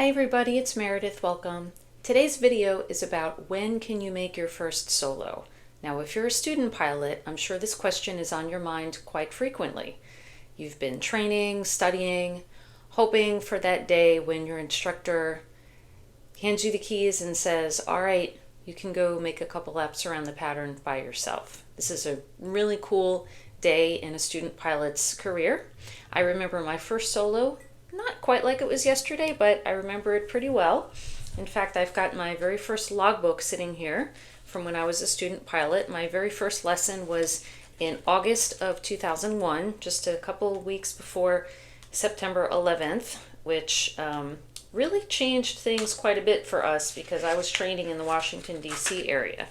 Hi everybody, it's Meredith, welcome. Today's video is about when can you make your first solo. Now if you're a student pilot, I'm sure this question is on your mind quite frequently. You've been training, studying, hoping for that day when your instructor hands you the keys and says, all right, you can go make a couple laps around the pattern by yourself. This is a really cool day in a student pilot's career. I remember my first solo, not quite like it was yesterday, but I remember it pretty well. In fact, I've got my very first logbook sitting here from when I was a student pilot. My very first lesson was in August of 2001, just a couple of weeks before September 11th, which really changed things quite a bit for us because I was training in the Washington, D.C. area.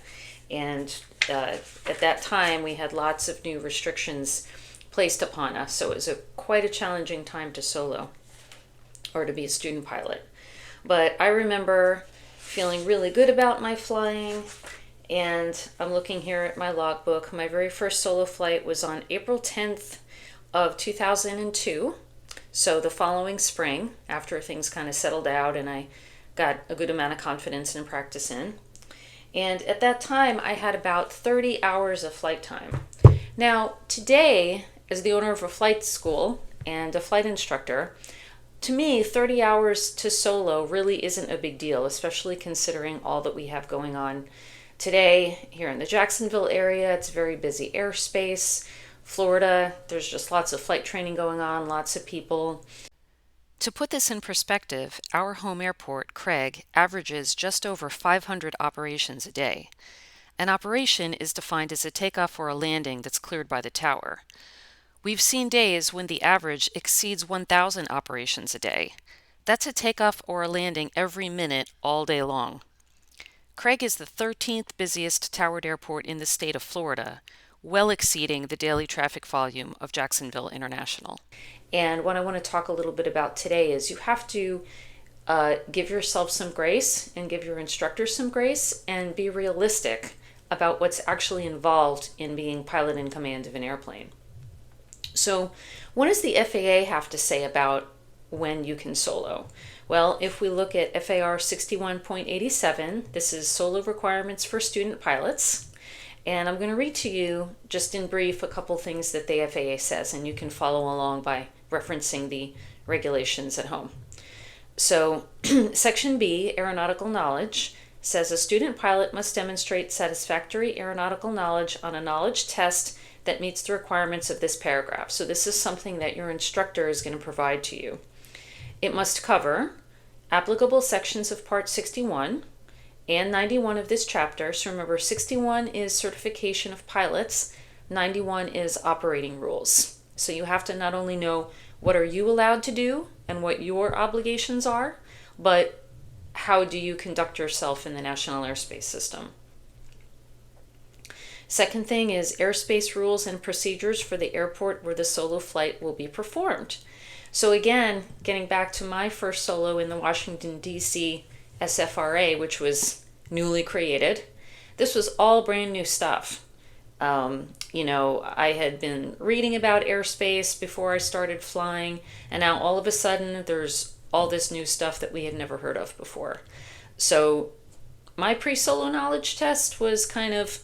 And at that time, we had lots of new restrictions placed upon us. So it was quite a challenging time to solo or to be a student pilot. But I remember feeling really good about my flying, and I'm looking here at my logbook. My very first solo flight was on April 10th of 2002. So the following spring, after things kind of settled out and I got a good amount of confidence and practice in. And at that time, I had about 30 hours of flight time. Now, today, as the owner of a flight school and a flight instructor, to me, 30 hours to solo really isn't a big deal, especially considering all that we have going on today here in the Jacksonville area. It's very busy airspace. Florida, there's just lots of flight training going on, lots of people. To put this in perspective, our home airport, Craig, averages just over 500 operations a day. An operation is defined as a takeoff or a landing that's cleared by the tower. We've seen days when the average exceeds 1,000 operations a day. That's a takeoff or a landing every minute all day long. Craig is the 13th busiest towered airport in the state of Florida, well exceeding the daily traffic volume of Jacksonville International. And what I want to talk a little bit about today is you have to give yourself some grace and give your instructor some grace and be realistic about what's actually involved in being pilot in command of an airplane. So what does the FAA have to say about when you can solo? Well, if we look at FAR 61.87, this is solo requirements for student pilots. And I'm going to read to you, just in brief, a couple things that the FAA says, and you can follow along by referencing the regulations at home. So Section B, Aeronautical Knowledge, says a student pilot must demonstrate satisfactory aeronautical knowledge on a knowledge test that meets the requirements of this paragraph. So this is something that your instructor is going to provide to you. It must cover applicable sections of Part 61 and 91 of this chapter. So remember, 61 is certification of pilots, 91 is operating rules. So you have to not only know what are you allowed to do and what your obligations are, but how do you conduct yourself in the National Airspace System. Second thing is airspace rules and procedures for the airport where the solo flight will be performed. So again, getting back to my first solo in the Washington, D.C. SFRA, which was newly created, this was all brand new stuff. I had been reading about airspace before I started flying, and now all of a sudden there's all this new stuff that we had never heard of before. So my pre-solo knowledge test was kind of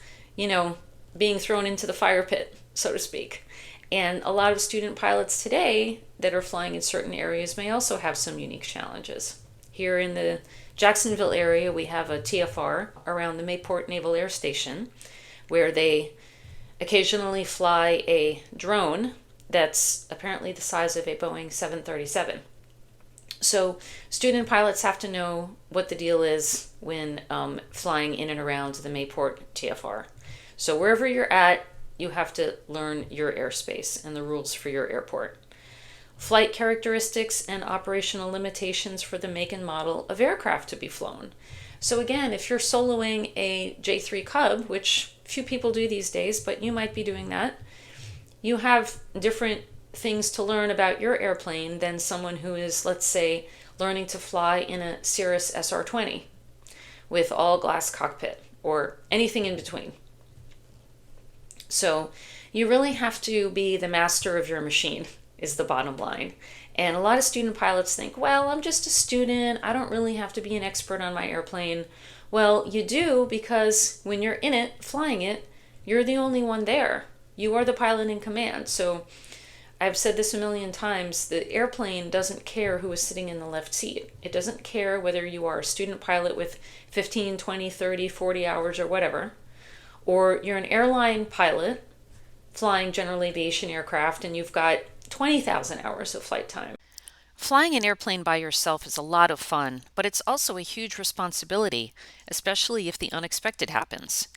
being thrown into the fire pit, so to speak. And a lot of student pilots today that are flying in certain areas may also have some unique challenges. Here in the Jacksonville area, we have a TFR around the Mayport Naval Air Station, where they occasionally fly a drone that's apparently the size of a Boeing 737. So student pilots have to know what the deal is when flying in and around the Mayport TFR. So wherever you're at, you have to learn your airspace and the rules for your airport. Flight characteristics and operational limitations for the make and model of aircraft to be flown. So again, if you're soloing a J3 Cub, which few people do these days, but you might be doing that, you have different things to learn about your airplane than someone who is, let's say, learning to fly in a Cirrus SR-20 with all glass cockpit or anything in between. So you really have to be the master of your machine is the bottom line. And a lot of student pilots think, well, I'm just a student. I don't really have to be an expert on my airplane. Well, you do, because when you're in it, flying it, you're the only one there. You are the pilot in command. So I've said this a million times, the airplane doesn't care who is sitting in the left seat. It doesn't care whether you are a student pilot with 15, 20, 30, 40 hours or whatever, or you're an airline pilot flying general aviation aircraft and you've got 20,000 hours of flight time. Flying an airplane by yourself is a lot of fun, but it's also a huge responsibility, especially if the unexpected happens.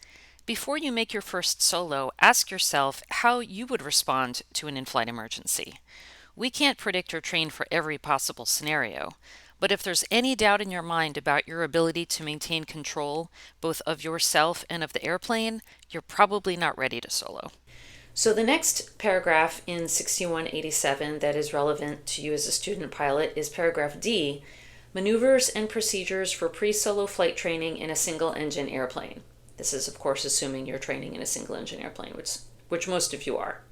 Before you make your first solo, ask yourself how you would respond to an in-flight emergency. We can't predict or train for every possible scenario, but if there's any doubt in your mind about your ability to maintain control, both of yourself and of the airplane, you're probably not ready to solo. So the next paragraph in 6187 that is relevant to you as a student pilot is paragraph D, maneuvers and procedures for pre-solo flight training in a single-engine airplane. This is, of course, assuming you're training in a single-engine airplane, which most of you are.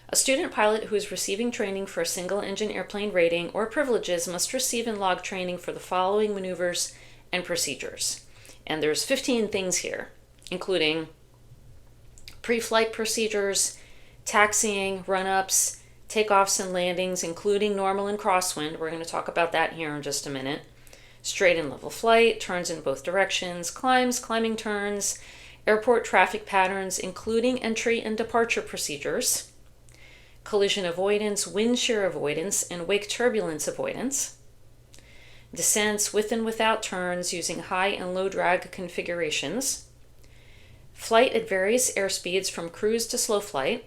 A student pilot who is receiving training for a single-engine airplane rating or privileges must receive and log training for the following maneuvers and procedures. And there's 15 things here, including pre-flight procedures, taxiing, run-ups, takeoffs and landings, including normal and crosswind. We're going to talk about that here in just a minute. Straight and level flight, turns in both directions, climbs, climbing turns, airport traffic patterns, including entry and departure procedures, collision avoidance, wind shear avoidance, and wake turbulence avoidance, descents with and without turns using high and low drag configurations, flight at various airspeeds from cruise to slow flight,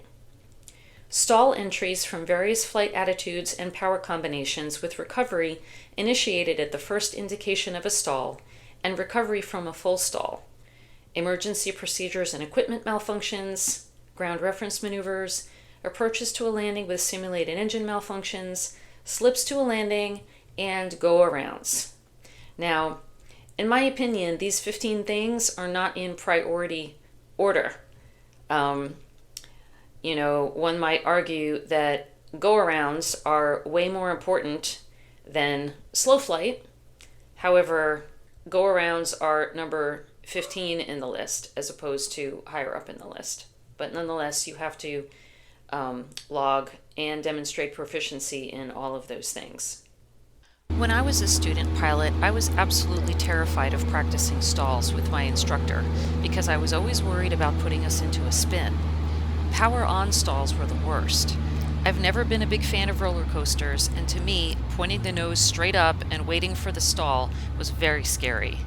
stall entries from various flight attitudes and power combinations with recovery initiated at the first indication of a stall and recovery from a full stall, emergency procedures and equipment malfunctions, ground reference maneuvers, approaches to a landing with simulated engine malfunctions, slips to a landing, and go-arounds. Now, in my opinion, these 15 things are not in priority order. One might argue that go-arounds are way more important than slow flight. However, go-arounds are number 15 in the list as opposed to higher up in the list. But nonetheless, you have to log and demonstrate proficiency in all of those things. When I was a student pilot, I was absolutely terrified of practicing stalls with my instructor because I was always worried about putting us into a spin. Power-on stalls were the worst. I've never been a big fan of roller coasters, and to me, pointing the nose straight up and waiting for the stall was very scary.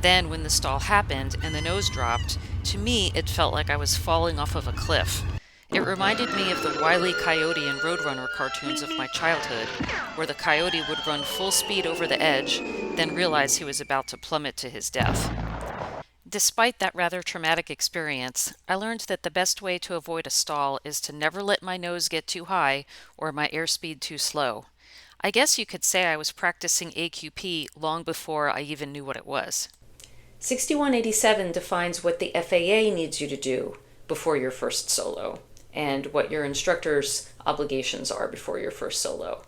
Then, when the stall happened and the nose dropped, to me it felt like I was falling off of a cliff. It reminded me of the Wile E. Coyote and Roadrunner cartoons of my childhood, where the coyote would run full speed over the edge, then realize he was about to plummet to his death. Despite that rather traumatic experience, I learned that the best way to avoid a stall is to never let my nose get too high or my airspeed too slow. I guess you could say I was practicing AQP long before I even knew what it was. 6187 defines what the FAA needs you to do before your first solo, and what your instructor's obligations are before your first solo.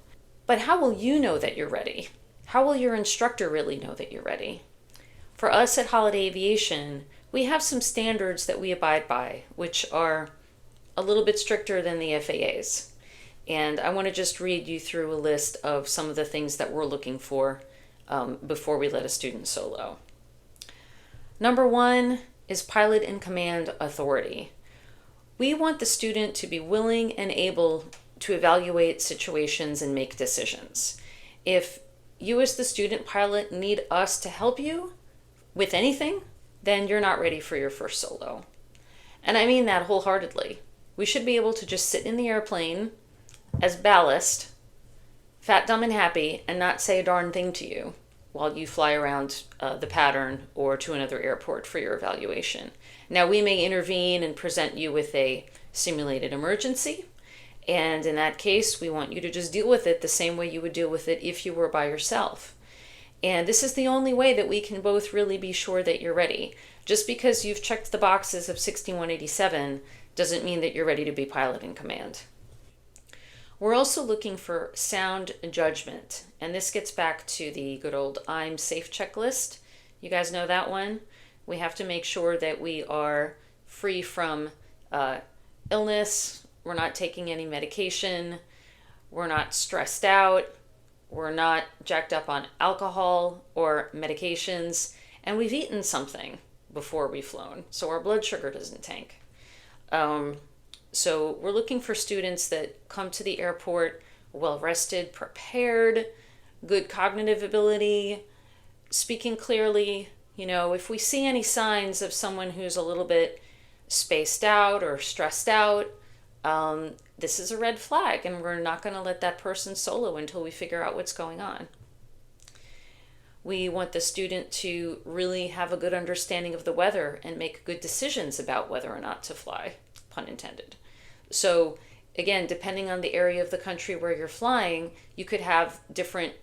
But how will you know that you're ready? How will your instructor really know that you're ready? For us at Holiday Aviation, we have some standards that we abide by, which are a little bit stricter than the FAA's. And I want to just read you through a list of some of the things that we're looking for before we let a student solo. Number 1 is pilot in command authority. We want the student to be willing and able to evaluate situations and make decisions. If you as the student pilot need us to help you with anything, then you're not ready for your first solo. And I mean that wholeheartedly. We should be able to just sit in the airplane as ballast, fat, dumb, and happy, and not say a darn thing to you while you fly around the pattern or to another airport for your evaluation. Now, we may intervene and present you with a simulated emergency, and in that case, we want you to just deal with it the same way you would deal with it if you were by yourself. And this is the only way that we can both really be sure that you're ready. Just because you've checked the boxes of 6187 doesn't mean that you're ready to be pilot in command. We're also looking for sound judgment, and this gets back to the good old I'm safe checklist. You guys know that one? We have to make sure that we are free from illness, we're not taking any medication, we're not stressed out, we're not jacked up on alcohol or medications, and we've eaten something before we've flown, so our blood sugar doesn't tank. So we're looking for students that come to the airport well rested, prepared, good cognitive ability, speaking clearly. You know, if we see any signs of someone who's a little bit spaced out or stressed out, this is a red flag, and we're not going to let that person solo until we figure out what's going on. We want the student to really have a good understanding of the weather and make good decisions about whether or not to fly, pun intended. So again, depending on the area of the country where you're flying, you could have different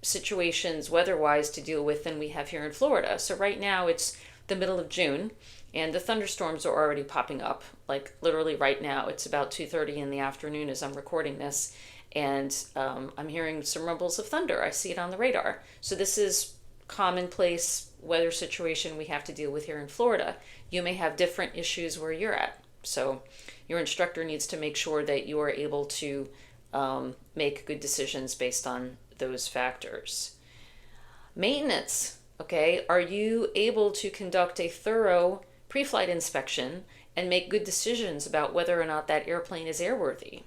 situations weather-wise to deal with than we have here in Florida. So right now it's the middle of June and the thunderstorms are already popping up, like literally right now. It's about 2:30 in the afternoon as I'm recording this, and I'm hearing some rumbles of thunder. I see it on the radar. So this is commonplace weather situation we have to deal with here in Florida. You may have different issues where you're at. So your instructor needs to make sure that you are able to make good decisions based on those factors. Maintenance, okay? Are you able to conduct a thorough pre-flight inspection and make good decisions about whether or not that airplane is airworthy?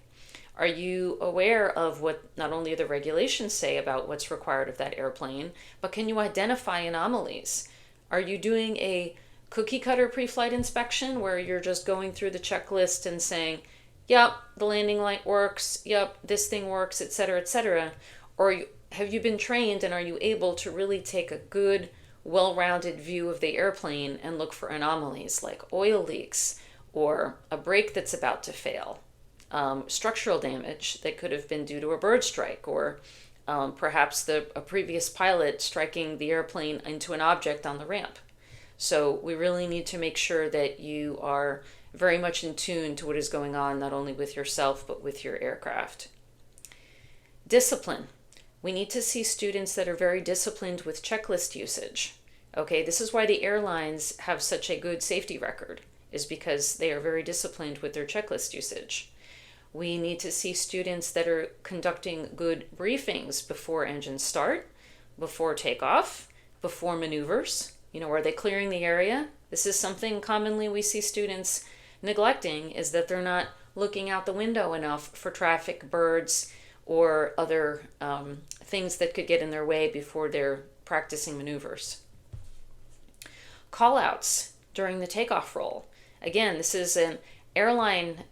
Are you aware of what not only the regulations say about what's required of that airplane, but can you identify anomalies? Are you doing a cookie cutter pre-flight inspection where you're just going through the checklist and saying, yep, the landing light works, yep, this thing works, etc., etc.? Or have you been trained and are you able to really take a good, well-rounded view of the airplane and look for anomalies like oil leaks or a brake that's about to fail, structural damage that could have been due to a bird strike, or perhaps a previous pilot striking the airplane into an object on the ramp? So we really need to make sure that you are very much in tune to what is going on, not only with yourself, but with your aircraft. Discipline. We need to see students that are very disciplined with checklist usage. Okay, this is why the airlines have such a good safety record, is because they are very disciplined with their checklist usage. We need to see students that are conducting good briefings before engines start, before takeoff, before maneuvers. You know, are they clearing the area? This is something commonly we see students neglecting, is that they're not looking out the window enough for traffic, birds, or other things that could get in their way before they're practicing maneuvers. Callouts during the takeoff roll. Again, this is an airline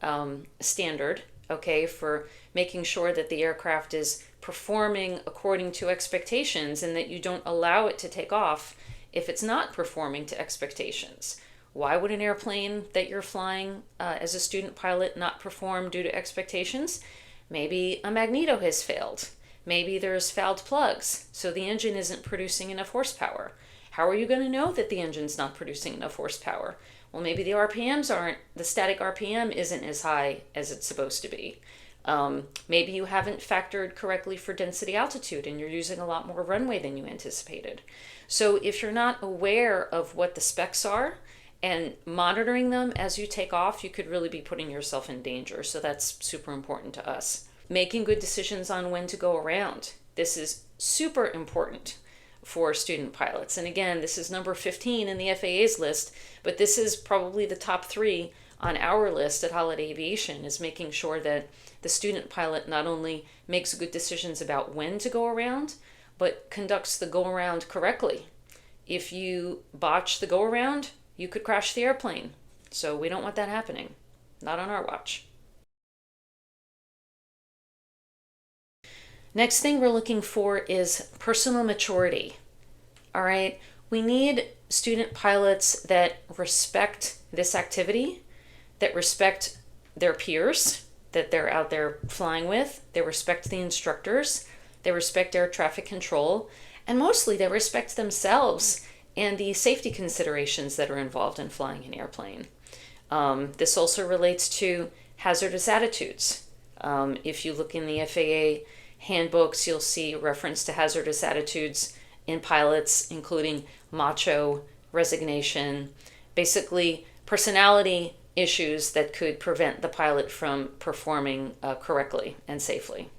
standard, okay, for making sure that the aircraft is performing according to expectations and that you don't allow it to take off if it's not performing to expectations. Why would an airplane that you're flying as a student pilot not perform due to expectations? Maybe a magneto has failed. Maybe there's fouled plugs, so the engine isn't producing enough horsepower. How are you going to know that the engine's not producing enough horsepower? Well, maybe the static RPM isn't as high as it's supposed to be. Maybe you haven't factored correctly for density altitude and you're using a lot more runway than you anticipated. So if you're not aware of what the specs are and monitoring them as you take off, you could really be putting yourself in danger. So that's super important to us. Making good decisions on when to go around. This is super important for student pilots. And again, this is number 15 in the FAA's list, but this is probably the top 3 on our list at Holiday Aviation, is making sure that the student pilot not only makes good decisions about when to go around, but conducts the go around correctly. If you botch the go around, you could crash the airplane. So we don't want that happening. Not on our watch. Next thing we're looking for is personal maturity. All right, we need student pilots that respect this activity, that respect their peers that they're out there flying with, they respect the instructors, they respect air traffic control, and mostly they respect themselves and the safety considerations that are involved in flying an airplane. This also relates to hazardous attitudes. If you look in the FAA handbooks, you'll see reference to hazardous attitudes in pilots, including macho, resignation, basically personality issues that could prevent the pilot from performing correctly and safely.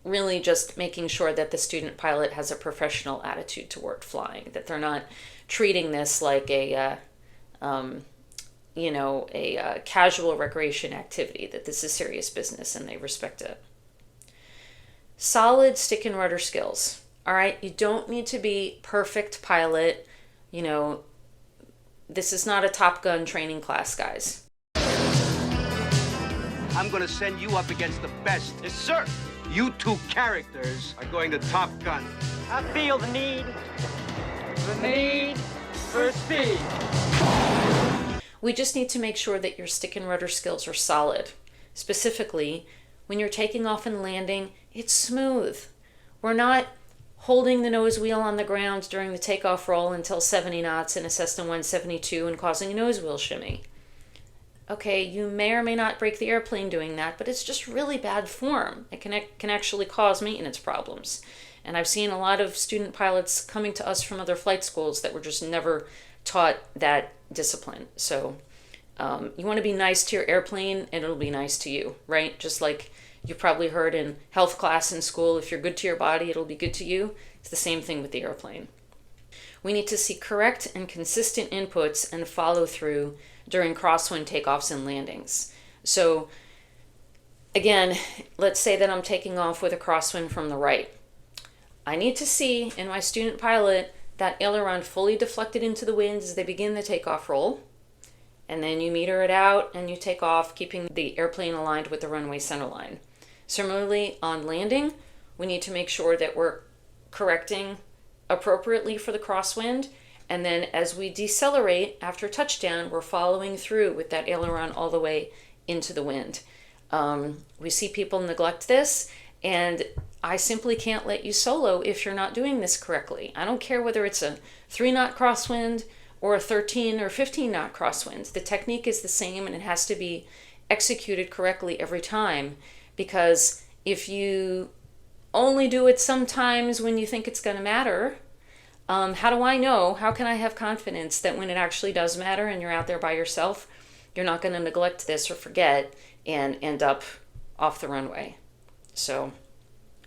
Really just making sure that the student pilot has a professional attitude toward flying, that they're not treating this like a casual recreation activity, that this is serious business and they respect it. Solid stick and rudder skills. All right, you don't need to be perfect pilot. This is not a Top Gun training class, guys. I'm going to send you up against the best. Yes, sir. You two characters are going to Top Gun. I feel the need for speed. We just need to make sure that your stick and rudder skills are solid. Specifically, when you're taking off and landing, it's smooth. We're not holding the nose wheel on the ground during the takeoff roll until 70 knots in a Cessna 172 and causing a nose wheel shimmy. Okay, you may or may not break the airplane doing that, but it's just really bad form. It can actually cause maintenance problems. And I've seen a lot of student pilots coming to us from other flight schools that were just never taught that discipline. So you want to be nice to your airplane and it'll be nice to you, right? Just like you probably heard in health class in school, if you're good to your body, it'll be good to you. It's the same thing with the airplane. We need to see correct and consistent inputs and follow through during crosswind takeoffs and landings. So again, let's say that I'm taking off with a crosswind from the right. I need to see in my student pilot that aileron fully deflected into the wind as they begin the takeoff roll. And then you meter it out and you take off, keeping the airplane aligned with the runway center line. Similarly, on landing, we need to make sure that we're correcting appropriately for the crosswind. And then as we decelerate after touchdown, we're following through with that aileron all the way into the wind. We see people neglect this, and I simply can't let you solo if you're not doing this correctly. I don't care whether it's a 3-knot crosswind or a 13 or 15-knot crosswind. The technique is the same and it has to be executed correctly every time, because if you only do it sometimes when you think it's going to matter, how do I know? How can I have confidence that when it actually does matter and you're out there by yourself, you're not going to neglect this or forget and end up off the runway? So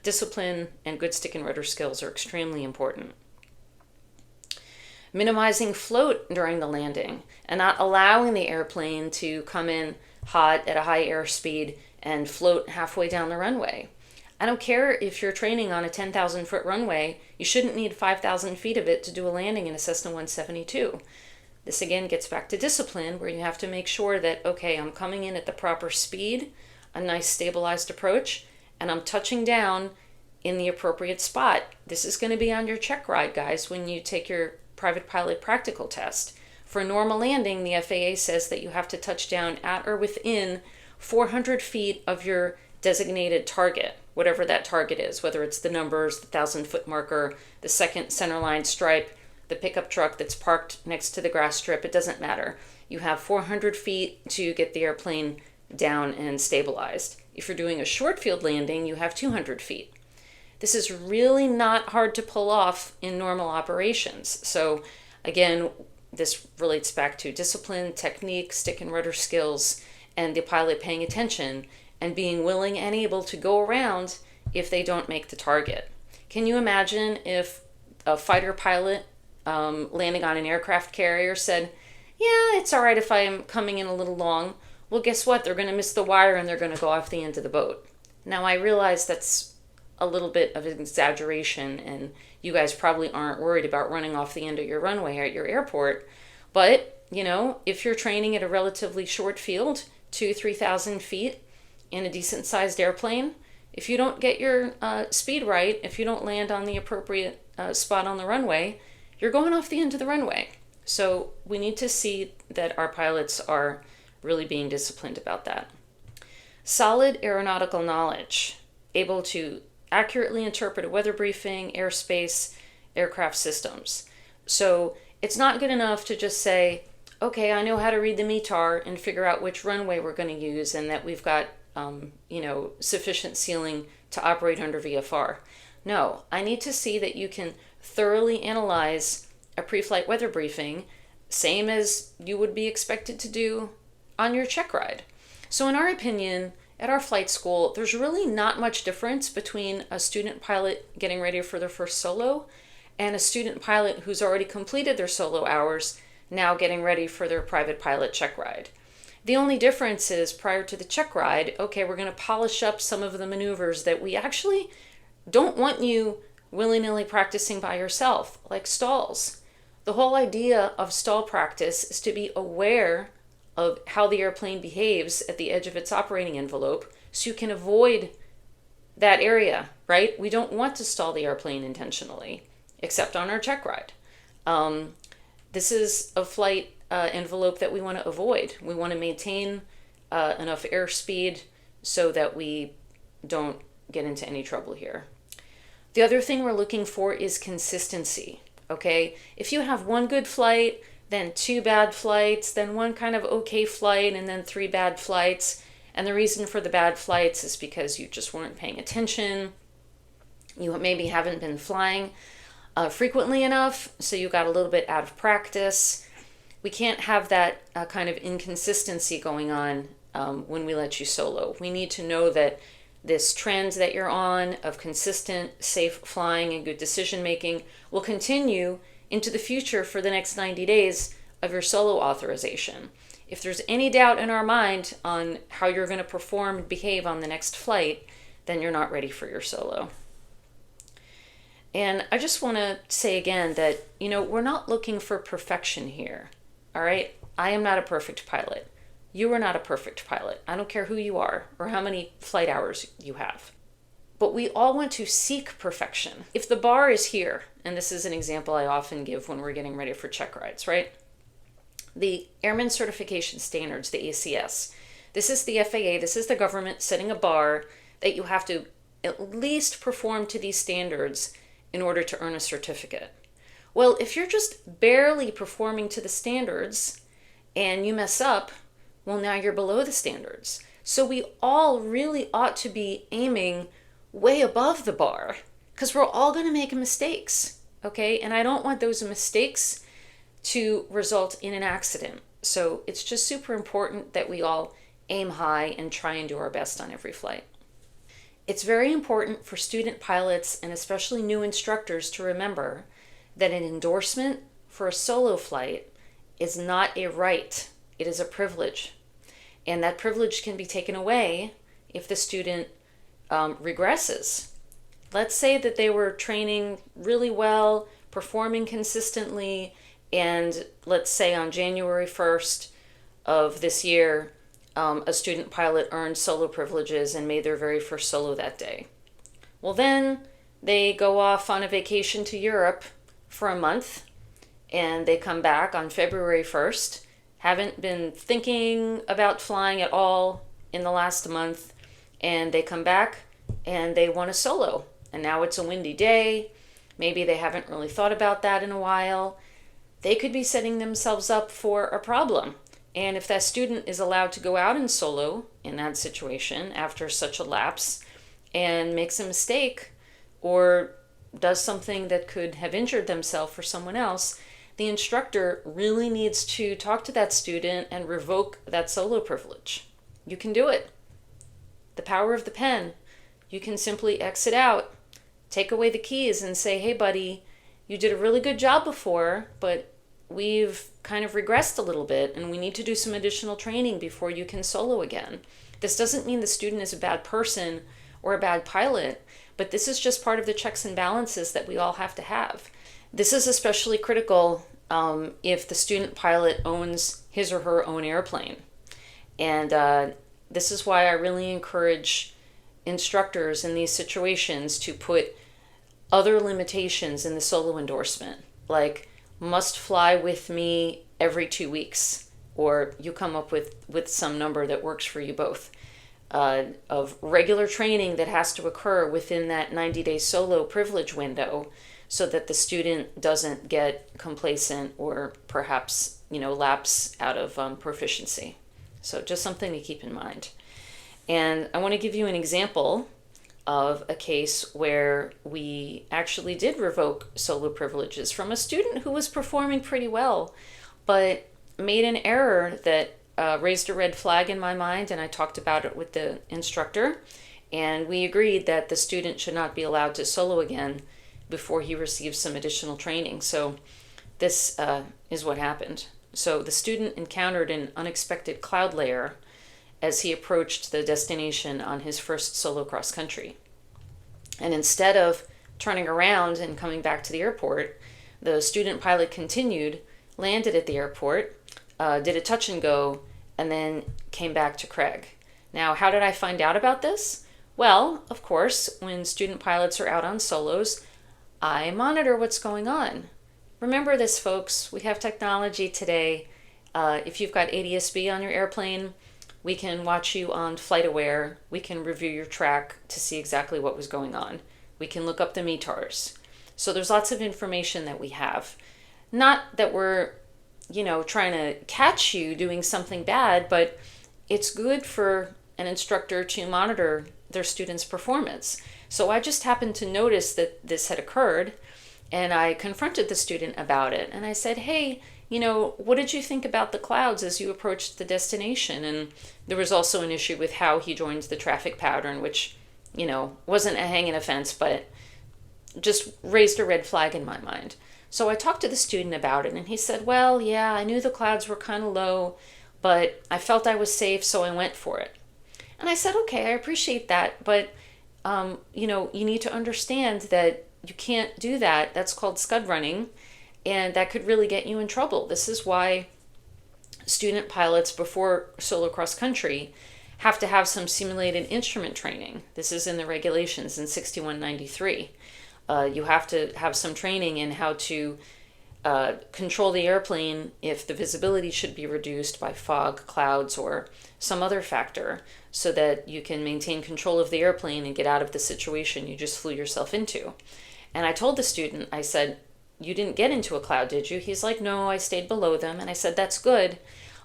discipline and good stick and rudder skills are extremely important. Minimizing float during the landing and not allowing the airplane to come in hot at a high airspeed and float halfway down the runway. I don't care if you're training on a 10,000 foot runway, you shouldn't need 5,000 feet of it to do a landing in a Cessna 172. This again gets back to discipline, where you have to make sure that, okay, I'm coming in at the proper speed, a nice stabilized approach, and I'm touching down in the appropriate spot. This is going to be on your check ride, guys, when you take your private pilot practical test. For a normal landing, the FAA says that you have to touch down at or within 400 feet of your designated target, whatever that target is, whether it's the numbers, the 1,000-foot marker, the second centerline stripe, the pickup truck that's parked next to the grass strip. It doesn't matter. You have 400 feet to get the airplane down and stabilized. If you're doing a short field landing, you have 200 feet. This is really not hard to pull off in normal operations. So again, this relates back to discipline, technique, stick and rudder skills, and the pilot paying attention and being willing and able to go around if they don't make the target. Can you imagine if a fighter pilot landing on an aircraft carrier said, yeah, it's all right if I'm coming in a little long. Well, guess what? They're going to miss the wire and they're going to go off the end of the boat. Now, I realize that's a little bit of an exaggeration, and you guys probably aren't worried about running off the end of your runway at your airport. But, if you're training at a relatively short field, 2,000-3,000 feet in a decent-sized airplane, if you don't get your speed right, if you don't land on the appropriate spot on the runway, you're going off the end of the runway. So we need to see that our pilots are really being disciplined about that. Solid aeronautical knowledge, able to accurately interpret a weather briefing, airspace, aircraft systems. So it's not good enough to just say, okay, I know how to read the METAR and figure out which runway we're going to use and that we've got sufficient ceiling to operate under VFR. No, I need to see that you can thoroughly analyze a pre-flight weather briefing, same as you would be expected to do on your check ride. So in our opinion, at our flight school, there's really not much difference between a student pilot getting ready for their first solo and a student pilot who's already completed their solo hours, now getting ready for their private pilot check ride. The only difference is prior to the check ride, okay, we're going to polish up some of the maneuvers that we actually don't want you willy-nilly practicing by yourself, like stalls. The whole idea of stall practice is to be aware of how the airplane behaves at the edge of its operating envelope so you can avoid that area, right? We don't want to stall the airplane intentionally, except on our check ride. This is a flight envelope that we want to avoid. We want to maintain enough airspeed so that we don't get into any trouble here. The other thing we're looking for is consistency, okay? If you have one good flight, then 2 bad flights, then 1 kind of okay flight, and then 3 bad flights, and the reason for the bad flights is because you just weren't paying attention, you maybe haven't been flying frequently enough, so you got a little bit out of practice. We can't have that kind of inconsistency going on when we let you solo. We need to know that this trend that you're on of consistent, safe flying and good decision making will continue into the future for the next 90 days of your solo authorization. If there's any doubt in our mind on how you're going to perform and behave on the next flight, then you're not ready for your solo. And I just want to say again that, we're not looking for perfection here, all right? I am not a perfect pilot. You are not a perfect pilot. I don't care who you are or how many flight hours you have. But we all want to seek perfection. If the bar is here, and this is an example I often give when we're getting ready for check rides, right? The Airman Certification Standards, the ACS. This is the FAA, this is the government setting a bar that you have to at least perform to these standards in order to earn a certificate. Well, if you're just barely performing to the standards and you mess up, well, now you're below the standards. So we all really ought to be aiming way above the bar because we're all going to make mistakes, okay? And I don't want those mistakes to result in an accident. So it's just super important that we all aim high and try and do our best on every flight. It's very important for student pilots and especially new instructors to remember that an endorsement for a solo flight is not a right, it is a privilege. And that privilege can be taken away if the student regresses. Let's say that they were training really well, performing consistently, and let's say on January 1st of this year, a student pilot earned solo privileges and made their very first solo that day. Well, then they go off on a vacation to Europe for a month, and they come back on February 1st, haven't been thinking about flying at all in the last month, and they come back and they want a solo. And now it's a windy day. Maybe they haven't really thought about that in a while. They could be setting themselves up for a problem. And if that student is allowed to go out and solo in that situation after such a lapse and makes a mistake or does something that could have injured themselves or someone else, the instructor really needs to talk to that student and revoke that solo privilege. You can do it. The power of the pen. You can simply exit out, take away the keys and say, hey buddy, you did a really good job before, but we've kind of regressed a little bit and we need to do some additional training before you can solo again. This doesn't mean the student is a bad person or a bad pilot, but this is just part of the checks and balances that we all have to have. This is especially critical if the student pilot owns his or her own airplane. And this is why I really encourage instructors in these situations to put other limitations in the solo endorsement, like must fly with me every 2 weeks, or you come up with some number that works for you both, of regular training that has to occur within that 90-day solo privilege window so that the student doesn't get complacent or perhaps, lapse out of proficiency. So just something to keep in mind. And I want to give you an example of a case where we actually did revoke solo privileges from a student who was performing pretty well, but made an error that raised a red flag in my mind, and I talked about it with the instructor, and we agreed that the student should not be allowed to solo again before he receives some additional training. So this is what happened. So the student encountered an unexpected cloud layer as he approached the destination on his first solo cross country. And instead of turning around and coming back to the airport, the student pilot continued, landed at the airport, did a touch and go, and then came back to Craig. Now, how did I find out about this? Well, of course, when student pilots are out on solos, I monitor what's going on. Remember this, folks, we have technology today. If you've got ADS-B on your airplane, we can watch you on FlightAware. We can review your track to see exactly what was going on. We can look up the METARs. So there's lots of information that we have. Not that we're, trying to catch you doing something bad, but it's good for an instructor to monitor their students' performance. So I just happened to notice that this had occurred, and I confronted the student about it. And I said, hey, what did you think about the clouds as you approached the destination? And there was also an issue with how he joined the traffic pattern, which, wasn't a hanging offense, but just raised a red flag in my mind. So I talked to the student about it, and he said, well, yeah, I knew the clouds were kind of low, but I felt I was safe, so I went for it. And I said, okay, I appreciate that, but, you need to understand that you can't do that. That's called scud running. And that could really get you in trouble. This is why student pilots before solo cross country have to have some simulated instrument training. This is in the regulations in 6193. You have to have some training in how to control the airplane if the visibility should be reduced by fog, clouds, or some other factor, so that you can maintain control of the airplane and get out of the situation you just flew yourself into. And I told the student, I said, you didn't get into a cloud, did you? He's like, no, I stayed below them. And I said, that's good.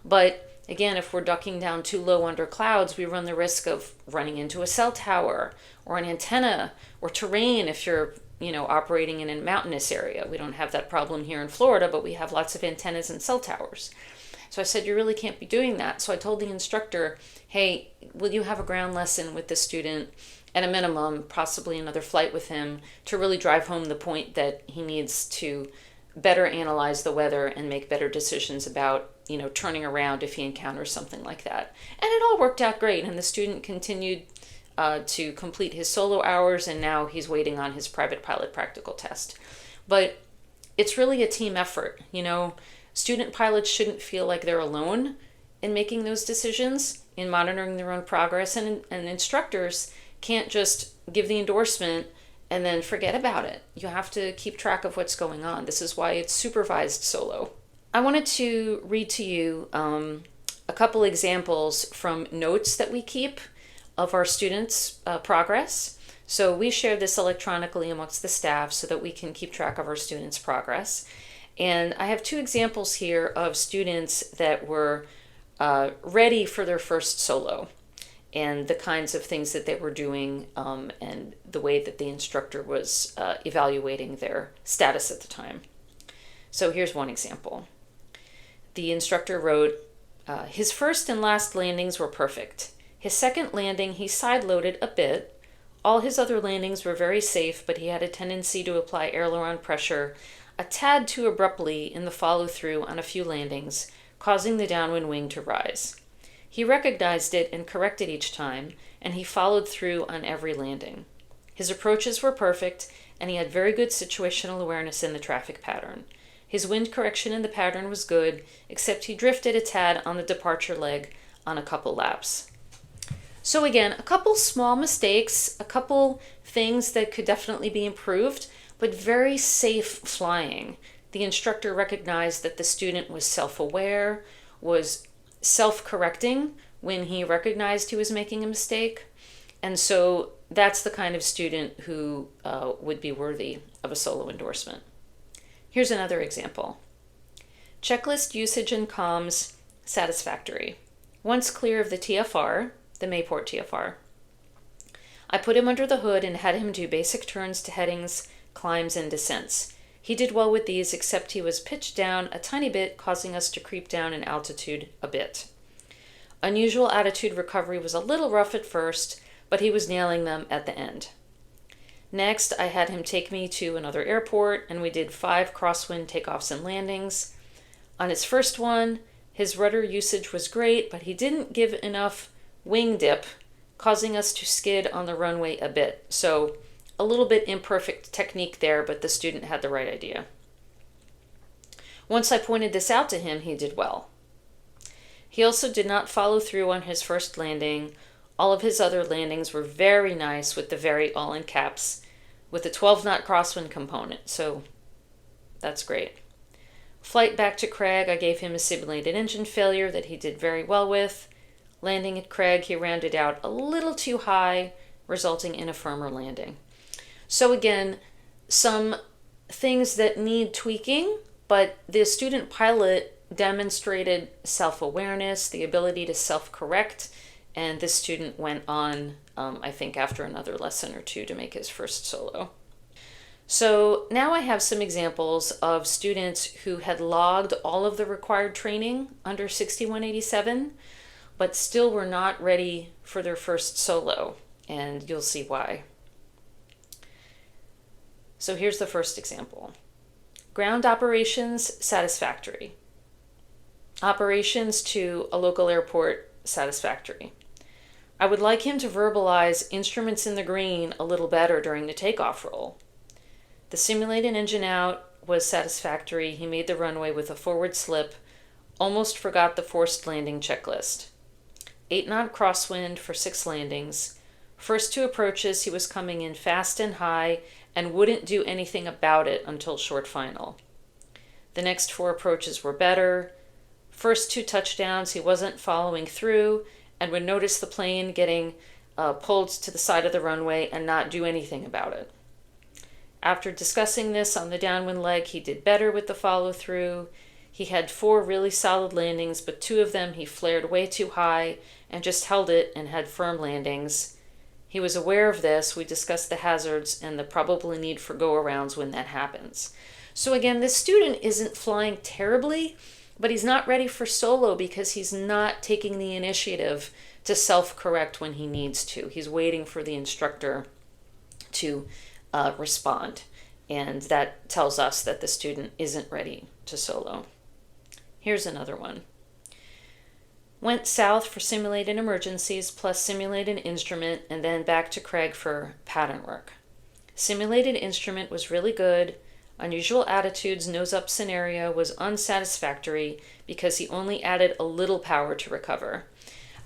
But again, if we're ducking down too low under clouds, we run the risk of running into a cell tower or an antenna or terrain if you're, operating in a mountainous area. We don't have that problem here in Florida, but we have lots of antennas and cell towers. So I said, you really can't be doing that. So I told the instructor, hey, will you have a ground lesson with this student? At a minimum, possibly another flight with him, to really drive home the point that he needs to better analyze the weather and make better decisions about, turning around if he encounters something like that. And it all worked out great, and the student continued to complete his solo hours, and now he's waiting on his private pilot practical test. But it's really a team effort. Student pilots shouldn't feel like they're alone in making those decisions, in monitoring their own progress, and instructors can't just give the endorsement and then forget about it. You have to keep track of what's going on. This is why it's supervised solo. I wanted to read to you a couple examples from notes that we keep of our students' progress. So we share this electronically amongst the staff so that we can keep track of our students' progress. And I have two examples here of students that were ready for their first solo, and the kinds of things that they were doing, and the way that the instructor was evaluating their status at the time. So here's one example. The instructor wrote, his first and last landings were perfect. His second landing, he side-loaded a bit. All his other landings were very safe, but he had a tendency to apply aileron pressure a tad too abruptly in the follow-through on a few landings, causing the downwind wing to rise. He recognized it and corrected each time, and he followed through on every landing. His approaches were perfect, and he had very good situational awareness in the traffic pattern. His wind correction in the pattern was good, except he drifted a tad on the departure leg on a couple laps. So again, a couple small mistakes, a couple things that could definitely be improved, but very safe flying. The instructor recognized that the student was self-aware, was self-correcting when he recognized he was making a mistake. And so that's the kind of student who would be worthy of a solo endorsement. Here's another example. Checklist usage and comms satisfactory. Once clear of the TFR, the Mayport TFR. I put him under the hood and had him do basic turns to headings, climbs, and descents. He did well with these, except he was pitched down a tiny bit, causing us to creep down in altitude a bit. Unusual attitude recovery was a little rough at first, but he was nailing them at the end. Next, I had him take me to another airport, and we did 5 crosswind takeoffs and landings. On his first one, his rudder usage was great, but he didn't give enough wing dip, causing us to skid on the runway a bit. So a little bit imperfect technique there, but the student had the right idea. Once I pointed this out to him, he did well. He also did not follow through on his first landing. All of his other landings were very nice, with the very all in caps, with a 12-knot crosswind component, so that's great. Flight back to Craig, I gave him a simulated engine failure that he did very well with. Landing at Craig, he rounded out a little too high, resulting in a firmer landing. So again, some things that need tweaking, but the student pilot demonstrated self-awareness, the ability to self-correct, and this student went on, I think, after another lesson or two to make his first solo. So now I have some examples of students who had logged all of the required training under 6187, but still were not ready for their first solo, and you'll see why. So here's the first example. Ground operations, satisfactory. Operations to a local airport, satisfactory. I would like him to verbalize instruments in the green a little better during the takeoff roll. The simulated engine out was satisfactory. He made the runway with a forward slip, almost forgot the forced landing checklist. 8-knot crosswind for 6 landings. First 2 approaches, he was coming in fast and high and wouldn't do anything about it until short final. The next 4 approaches were better. First 2 touchdowns, he wasn't following through and would notice the plane getting pulled to the side of the runway and not do anything about it. After discussing this on the downwind leg, he did better with the follow-through. He had 4 really solid landings, but 2 of them he flared way too high and just held it and had firm landings. He was aware of this. We discussed the hazards and the probable need for go-arounds when that happens. So again, this student isn't flying terribly, but he's not ready for solo because he's not taking the initiative to self-correct when he needs to. He's waiting for the instructor to respond, and that tells us that the student isn't ready to solo. Here's another one. Went south for simulated emergencies plus simulated instrument, and then back to Craig for pattern work. Simulated instrument was really good. Unusual attitudes nose up scenario was unsatisfactory because he only added a little power to recover.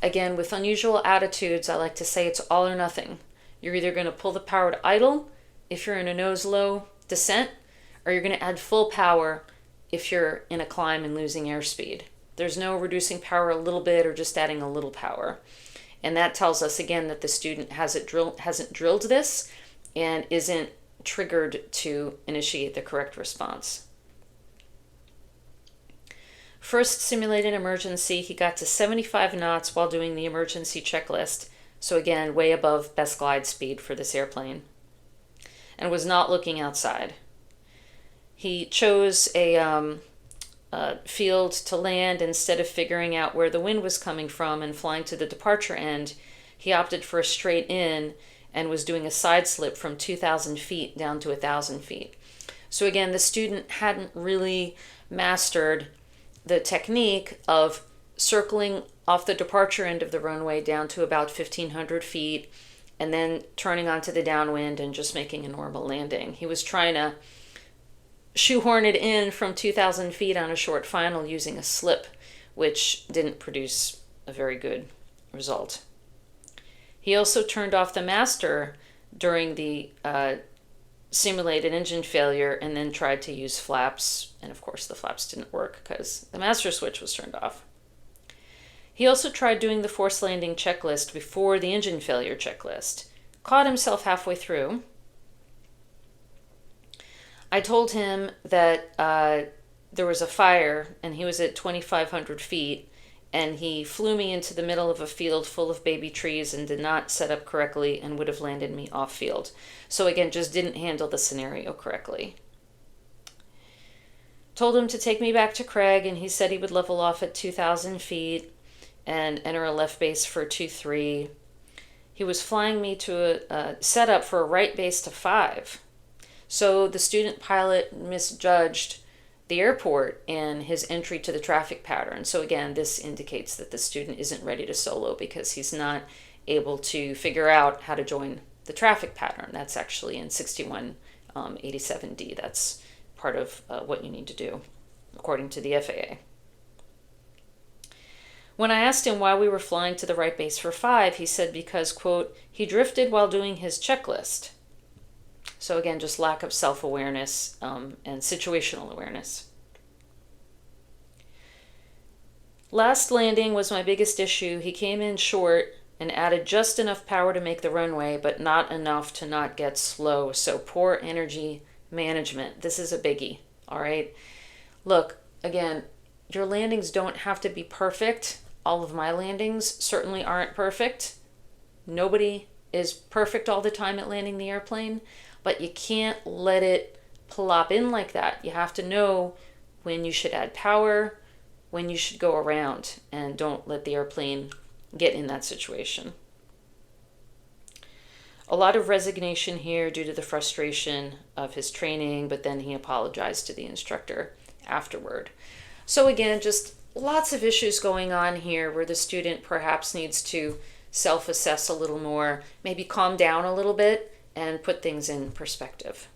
Again, with unusual attitudes, I like to say it's all or nothing. You're either going to pull the power to idle if you're in a nose-low descent, or you're going to add full power if you're in a climb and losing airspeed. There's no reducing power a little bit or just adding a little power. And that tells us, again, that the student hasn't drilled this and isn't triggered to initiate the correct response. First simulated emergency, he got to 75 knots while doing the emergency checklist. So again, way above best glide speed for this airplane. And was not looking outside. He chose a field to land instead of figuring out where the wind was coming from and flying to the departure end. He opted for a straight in and was doing a side slip from 2,000 feet down to 1,000 feet. So again, the student hadn't really mastered the technique of circling off the departure end of the runway down to about 1,500 feet and then turning onto the downwind and just making a normal landing. He was trying to shoehorn it in from 2,000 feet on a short final using a slip, which didn't produce a very good result. He also turned off the master during the simulated engine failure and then tried to use flaps, and of course the flaps didn't work because the master switch was turned off. He also tried doing the forced landing checklist before the engine failure checklist. Caught himself halfway through. I told him that there was a fire and he was at 2,500 feet and he flew me into the middle of a field full of baby trees and did not set up correctly and would have landed me off field. So again, just didn't handle the scenario correctly. Told him to take me back to Craig, and he said he would level off at 2,000 feet and enter a left base for 2-3. He was flying me to a setup for a right base to 5. So the student pilot misjudged the airport and his entry to the traffic pattern. So again, this indicates that the student isn't ready to solo because he's not able to figure out how to join the traffic pattern. That's actually in 6187D. That's part of what you need to do, according to the FAA. When I asked him why we were flying to the right base for 5, he said because, quote, he drifted while doing his checklist. So again, just lack of self-awareness and situational awareness. Last landing was my biggest issue. He came in short and added just enough power to make the runway, but not enough to not get slow. So poor energy management. This is a biggie, all right? Look, again, your landings don't have to be perfect. All of my landings certainly aren't perfect. Nobody is perfect all the time at landing the airplane, but you can't let it plop in like that. You have to know when you should add power, when you should go around, and don't let the airplane get in that situation. A lot of resignation here due to the frustration of his training, but then he apologized to the instructor afterward. So again, just lots of issues going on here where the student perhaps needs to self-assess a little more, maybe calm down a little bit and put things in perspective.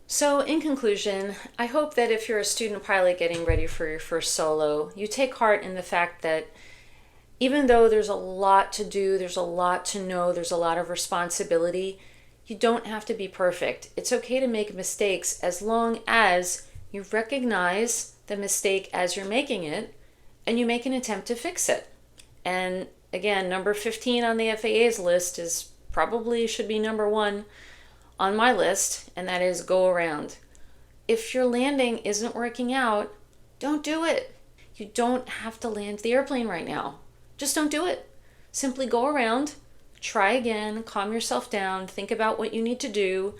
So in conclusion, I hope that if you're a student pilot getting ready for your first solo, you take heart in the fact that even though there's a lot to do, there's a lot to know, there's a lot of responsibility, you don't have to be perfect. It's okay to make mistakes as long as you recognize the mistake as you're making it and you make an attempt to fix it. And again, number 15 on the FAA's list is probably should be number 1 on my list, and that is go around. If your landing isn't working out, don't do it. You don't have to land the airplane right now. Just don't do it. Simply go around, try again, calm yourself down, think about what you need to do,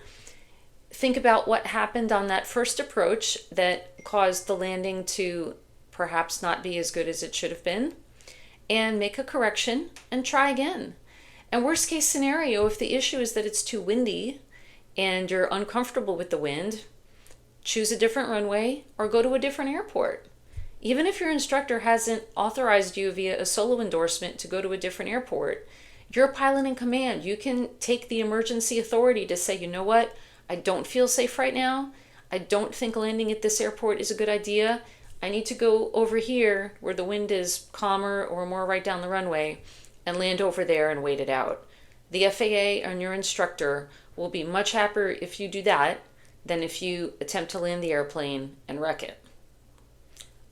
think about what happened on that first approach that caused the landing to perhaps not be as good as it should have been, and make a correction and try again. And worst case scenario, if the issue is that it's too windy and you're uncomfortable with the wind, choose a different runway or go to a different airport. Even if your instructor hasn't authorized you via a solo endorsement to go to a different airport, you're a pilot in command. You can take the emergency authority to say, you know what, I don't feel safe right now. I don't think landing at this airport is a good idea. I need to go over here where the wind is calmer or more right down the runway and land over there and wait it out. The FAA and your instructor will be much happier if you do that than if you attempt to land the airplane and wreck it.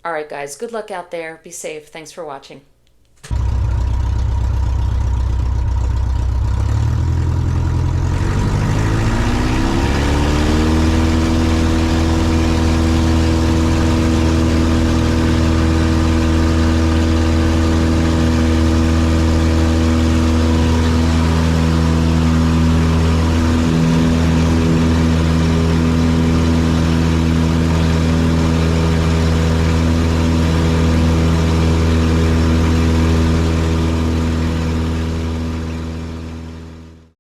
All right, guys, good luck out there. Be safe. Thanks for watching.